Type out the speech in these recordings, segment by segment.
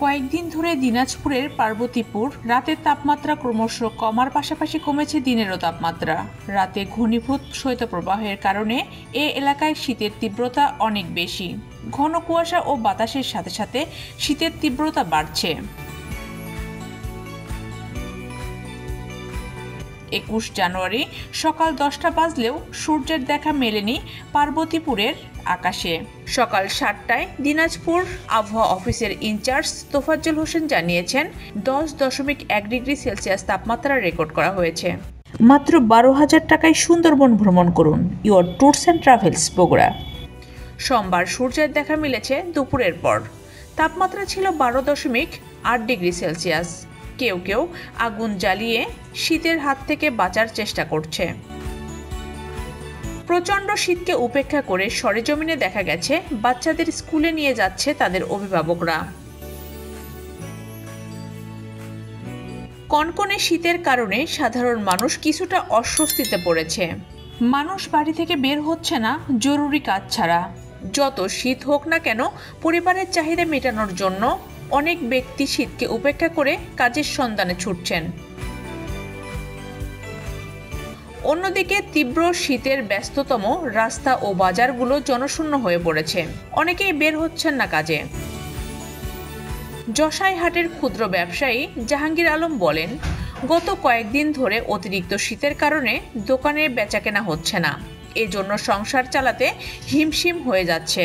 কয়েকদিন ধরে দিনাজপুরের পার্বতীপুর রাতের তাপমাত্রা ক্রমশ কমার পাশাপাশি কমেছে দিনেরও তাপমাত্রা। রাতে ঘনীভূত শৈত্যপ্রবাহের কারণে এ এলাকায় শীতের তীব্রতা অনেক বেশি। ঘন কুয়াশা ও বাতাসের সাথে সাথে শীতের তীব্রতা বাড়ছে। 21 জানুয়ারি সকাল 10টা বাজলেও সূর্যের দেখা মেলেনি পার্বতীপুরের আকাশে। সকাল 7টায় দিনাজপুর আবহাওয়া অফিসের ইনচার্জ তোফাজ্জল হোসেন জানিয়েছেন 10.1 ডিগ্রি সেলসিয়াস তাপমাত্রা রেকর্ড করা হয়েছে। মাত্র 12,000 টাকায় সুন্দরবন ভ্রমণ করুন। Your tours and travels Bogura. সোমবার সূর্যের দেখা মিলেছে দুপুরের পর। তাপমাত্রা ছিল 12.8 ডিগ্রি সেলসিয়াস। কেউ কেউ আগুন জ্বালিয়ে শীতের হাত থেকে বাঁচার চেষ্টা করছে। প্রচণ্ড শীতকে উপেক্ষা করে সরেজমিনে দেখা গেছে বাচ্চাদের স্কুলে নিয়ে যাচ্ছে তাদের অভিভাবকরা। কনকনে শীতের কারণে সাধারণ মানুষ কিছুটা অস্বস্তিতে পড়েছে। মানুষ বাড়ি থেকে বের হচ্ছে না জরুরি কাজ ছাড়া। যত শীত হোক না কেন, পরিবারের চাহিদা মেটানোর জন্য অনেক ব্যক্তি শীতকে উপেক্ষা করে কাজের সন্ধানে ছুটছেন। অন্যদিকে তীব্র শীতের ব্যস্ততম রাস্তা ও বাজারগুলো জনশূন্য হয়ে পড়েছে। অনেকেই বের হচ্ছেন না কাজে। যশাইহাটের ক্ষুদ্র ব্যবসায়ী জাহাঙ্গীর আলম বলেন, গত কয়েকদিন ধরে অতিরিক্ত শীতের কারণে দোকানে বেচাকেনা হচ্ছে না। এজন্য সংসার চালাতে হিমশিম হয়ে যাচ্ছে।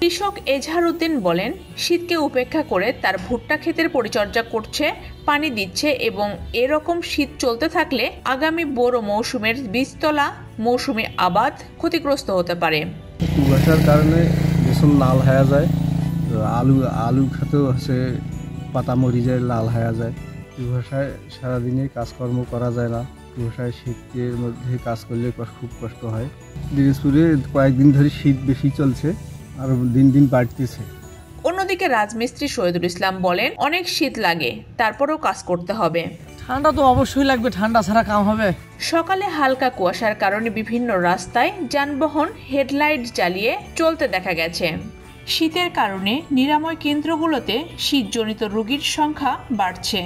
কৃষক এজাহার উদ্দিন বলেন, শীতকে উপেক্ষা করে তার ভুট্টা ক্ষেতের পরিচর্যা করছে, পানি দিচ্ছে এবং এরকম শীত চলতে থাকলে আগামী বোরো মৌসুমের বীজতলা মৌসুমী আবাদ ক্ষতিগ্রস্ত হতে পারে। কুয়াশার কারণে ভীষণ লাল হয়ে যায়, আলু খেতেও হচ্ছে পাতা মরি যায়, লাল হয়ে যায়। কুয়াশায় সারাদিনে কাজকর্ম করা যায় না। কুয়াশায় শীতের মধ্যে কাজ করলে খুব কষ্ট হয়। দিনাজপুরে কয়েকদিন ধরে শীত বেশি চলছে, আর দিন দিন বাড়তেছে। অন্যদিকে রাজমিস্ত্রি শহীদুল ইসলাম বলেন, অনেক শীত লাগে, তারপরেও কাজ করতে হবে। ঠান্ডা তো অবশ্যই লাগবে, ঠান্ডা ছাড়া কাম হবে। সকালে হালকা কুয়াশার কারণে বিভিন্ন রাস্তায় যানবাহন হেডলাইট জ্বালিয়ে চলতে দেখা গেছে। শীতের কারণে নিরাময় কেন্দ্রগুলোতে শীতজনিত রোগীর সংখ্যা বাড়ছে।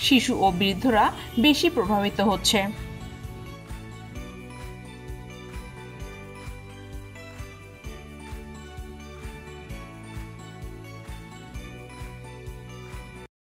শিশু ও বৃদ্ধরা বেশি প্রভাবিত হচ্ছে।